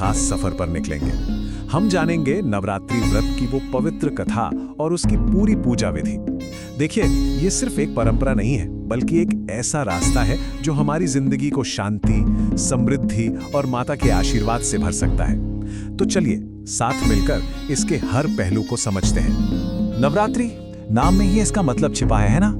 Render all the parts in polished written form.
खास सफर पर निकलेंगे। हम जानेंगे नवरात्रि व्रत की वो पवित्र कथा और उसकी पूरी पूजा विधि। देखिए, ये सिर्फ एक परंपरा नहीं है, बल्कि एक ऐसा रास्ता है जो हमारी जिंदगी को शांति, समृद्धि और माता के आशीर्वाद से भर सकता है। तो चलिए साथ मिलकर इसके हर पहलू को समझते हैं। नवरात्रि नाम में ही इसका मतलब छिपा है ना।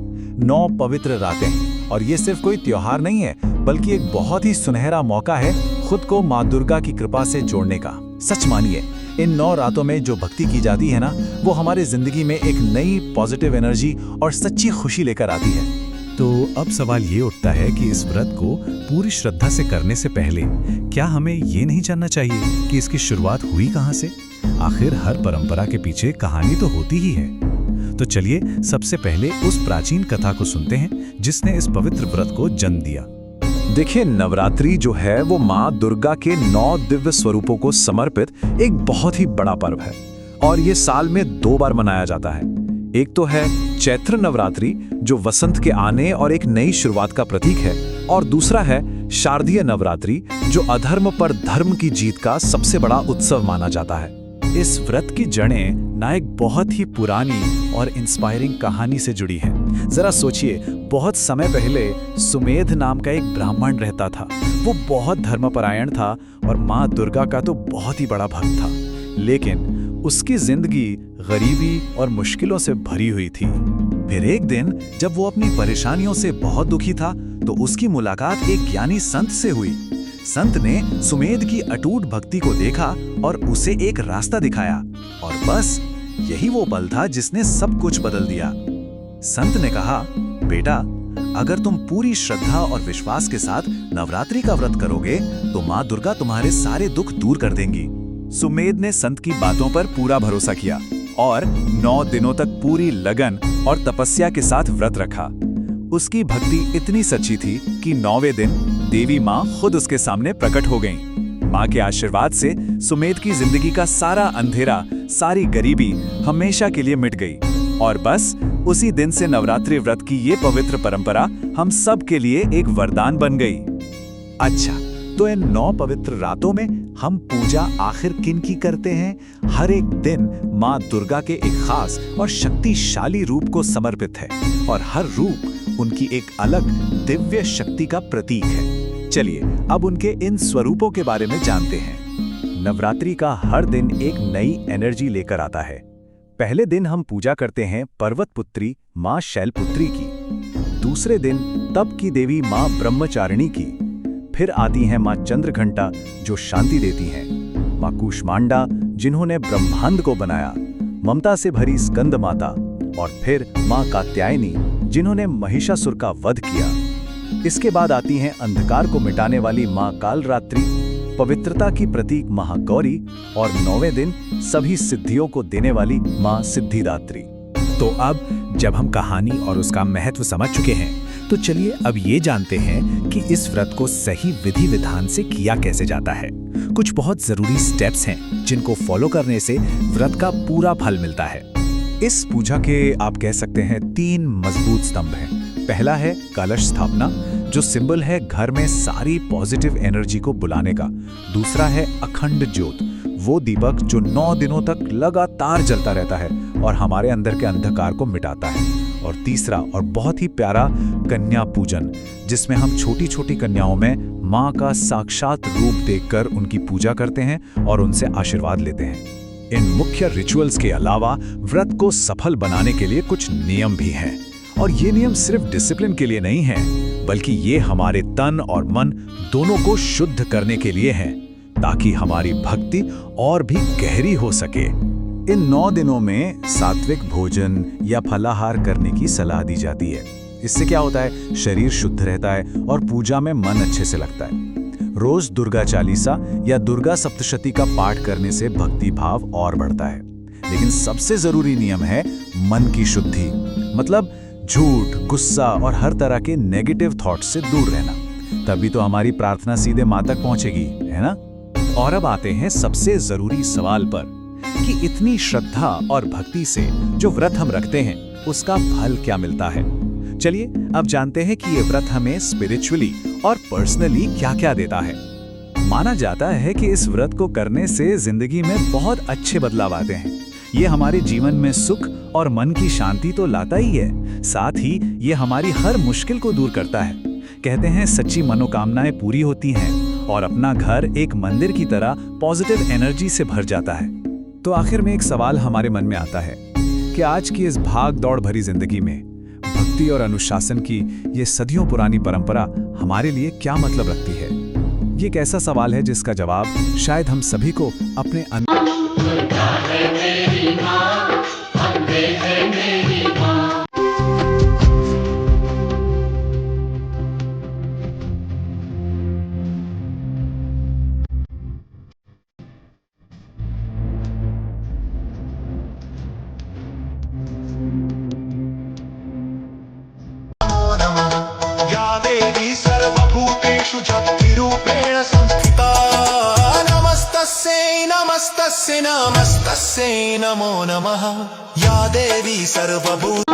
9 पवित्र रातें, और ये सिर्फ कोई त्योहार नहीं है, बल्कि एक बहुत ही सुनहरा मौका है खुद को माँ दुर्गा की कृपा से जोड़ने का। सच मानिए, इन 9 रातों में जो भक्ति की जाती है ना, वो हमारे जिंदगी में एक नई पॉजिटिव एनर्जी और सच्ची खुशी लेकर आती है। तो अब सवाल ये उठता है कि इस व्रत को पूरी श्रद्धा से करने से पहले क्या हमें ये नहीं जानना चाहिए कि इसकी शुरुआत हुई कहाँ से? आखिर हर परंपरा के पीछे कहानी तो होती ही है। तो चलिए सबसे पहले उस प्राचीन कथा को सुनते हैं जिसने इस पवित्र व्रत को जन्म दिया। देखिए, नवरात्रि जो है वो माँ दुर्गा के 9 दिव्य स्वरूपों को समर्पित एक बहुत ही बड़ा पर्व है, और ये साल में 2 बार मनाया जाता है। एक तो है चैत्र नवरात्रि, जो वसंत के आने और एक नई शुरुआत का प्रतीक है, और दूसरा है शारदीय नवरात्रि, जो अधर्म पर धर्म की जीत का सबसे बड़ा उत्सव माना जाता है। इस व्रत की जड़ें ना एक बहुत ही पुरानी और इंस्पायरिंग कहानी से जुड़ी हैं। जरा सोचिए, बहुत समय पहले सुमेध नाम का एक ब्राह्मण रहता था। वो बहुत धर्मपरायण था और माँ दुर्गा का तो बहुत ही बड़ा भक्त था, लेकिन उसकी जिंदगी गरीबी और मुश्किलों से भरी हुई थी। फिर एक दिन जब वो अपनी परेशानियों से बहुत दुखी था, तो उसकी मुलाकात एक ज्ञानी संत से हुई। संत ने सुमेध की अटूट भक्ति को देखा और उसे एक रास्ता दिखाया, और बस यही वो पल था जिसने सब कुछ बदल दिया। संत ने कहा, बेटा, अगर तुम पूरी श्रद्धा और विश्वास के साथ नवरात्रि का व्रत करोगे तो माँ दुर्गा तुम्हारे सारे दुख दूर कर देंगी। सुमेध ने संत की बातों पर पूरा भरोसा किया और 9 दिनों तक पूरी लगन और तपस्या के साथ व्रत रखा। उसकी भक्ति इतनी सच्ची थी कि 9वें दिन देवी माँ खुद उसके सामने प्रकट हो गईं। माँ के आशीर्वाद से सुमेध की जिंदगी का सारा अंधेरा, सारी गरीबी हमेशा के लिए मिट गई, और बस उसी दिन से नवरात्रि व्रत की ये पवित्र परंपरा हम सब के लिए एक वरदान बन गई। अच्छा, तो इन 9 पवित्र रातों में हम पूजा आखिर किन की करते हैं? हर एक दिन माँ दुर्गा के एक खास और शक्तिशाली रूप को समर्पित है, और हर रूप उनकी एक अलग दिव्य शक्ति का प्रतीक है। चलिए अब उनके इन स्वरूपों के बारे में जानते हैं। नवरात्रि का हर दिन एक नई एनर्जी लेकर आता है। पहले दिन हम पूजा करते हैं पर्वत पुत्री माँ शैलपुत्री की। दूसरे दिन तप की देवी माँ ब्रह्मचारिणी की। फिर आती हैं माँ चंद्रघंटा, जो शांति देती हैं। माँ कूष्मांडा, जिन्होंने ब्रह्मांड को बनाया। ममता से भरी स्कंद माता। और फिर माँ कात्यायनी, जिन्होंने महिषासुर का वध किया। इसके बाद आती हैं अंधकार को मिटाने वाली माँ कालरात्रि, पवित्रता की प्रतीक महागौरी, और 9वें दिन सभी सिद्धियों को देने वाली माँ सिद्धिदात्री। तो अब जब हम कहानी और उसका महत्व समझ चुके हैं, तो चलिए अब ये जानते हैं कि इस व्रत को सही विधि विधान से किया कैसे जाता है। कुछ बहुत जरूरी स्टेप्स हैं जिनको फॉलो करने से व्रत का पूरा फल मिलता है। इस पूजा के आप कह सकते हैं 3 मजबूत स्तंभ हैं। पहला है कलश स्थापना, जो सिंबल है घर में सारी पॉजिटिव एनर्जी को बुलाने का। दूसरा है अखंड ज्योत, वो दीपक जो 9 दिनों तक लगातार जलता रहता है और हमारे अंदर के अंधकार को मिटाता है। और तीसरा और बहुत ही प्यारा कन्या पूजन, जिसमें हम छोटी छोटी कन्याओं में माँ का साक्षात रूप देखकर उनकी पूजा करते हैं और उनसे आशीर्वाद लेते हैं। इन मुख्य रिचुअल्स के अलावा व्रत को सफल बनाने के लिए कुछ नियम भी हैं, और ये नियम सिर्फ डिसिप्लिन के लिए नहीं हैं, बल्कि ये हमारे तन और मन दोनों को शुद्ध करने के लिए हैं, ताकि हमारी भक्ति और भी गहरी हो सके। इन 9 दिनों में सात्विक भोजन या फलाहार करने की सलाह दी जाती है। इससे क्या होता है, शरीर शुद्ध रहता है और पूजा में मन अच्छे से लगता है। रोज दुर्गा चालीसा या दुर्गा सप्तशती का पाठ करने से भक्ति भाव और बढ़ता है। लेकिन सबसे जरूरी नियम है मन की शुद्धि, मतलब झूठ, गुस्सा और हर तरह के नेगेटिव थॉट्स से दूर रहना। तभी तो हमारी प्रार्थना सीधे माँ तक पहुंचेगी, है ना? और अब आते हैं सबसे जरूरी सवाल पर कि इतनी श्रद्धा और भक्ति से जो व्रत हम रखते हैं, उसका फल क्या मिलता है। चलिए अब जानते हैं कि ये व्रत हमें स्पिरिचुअली और पर्सनली क्या क्या देता है। माना जाता है कि इस व्रत को करने से जिंदगी में बहुत अच्छे बदलाव आते हैं। ये हमारे जीवन में सुख और मन की शांति तो लाता ही है, साथ ही ये हमारी हर मुश्किल को दूर करता है। कहते हैं सच्ची मनोकामनाएं पूरी होती हैं और अपना घर एक मंदिर की तरह पॉजिटिव एनर्जी से भर जाता है। तो आखिर में एक सवाल हमारे मन में आता है कि आज की इस भाग दौड़ भरी जिंदगी में भक्ति और अनुशासन की ये सदियों पुरानी परंपरा हमारे लिए क्या मतलब रखती है? ये एक ऐसा सवाल है जिसका जवाब शायद हम सभी को अपने देवी सर्वभूतेषु शक्तिरूपेण संस्थिता नमस्तस्यै नमस्तस्यै नमस्तस्यै नमो नमः या देवी सर्वभूत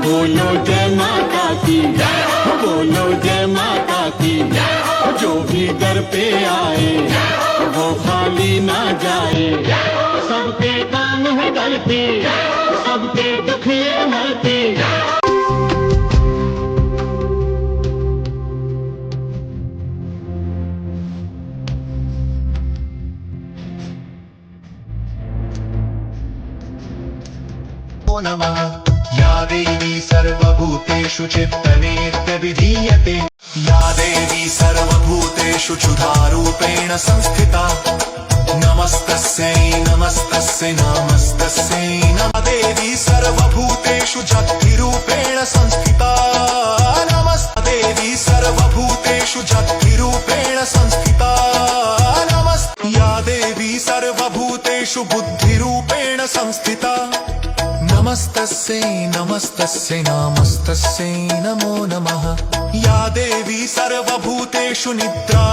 बोलो जय माता की जय, बोलो जय माता की जय, जो भी दर पे आए वो खाली ना जाए, सबके काम है करती, सबके दुख ये हरती। नमः या देवी सर्वभूतेषु चित्तनेत्य या देवी सर्वभूतेषु क्षुधारूपेण संस्थिता नमस्तस्यै नमस्तस्यै नमस्तस्यै नमः देवी सर्वभूतेषु शक्तिरूपेण संस्थिता नमस्ते देवी सर्वभूतेषु शक्तिरूपेण संस्थिता नमस्ते या देवी सर्वभूतेषु बुद्धिरूपेण संस्थिता नमस्तस्यै नमस्तस्यै नमस्तस्यै नमो नमः या देवी सर्वभूतेषु निद्रा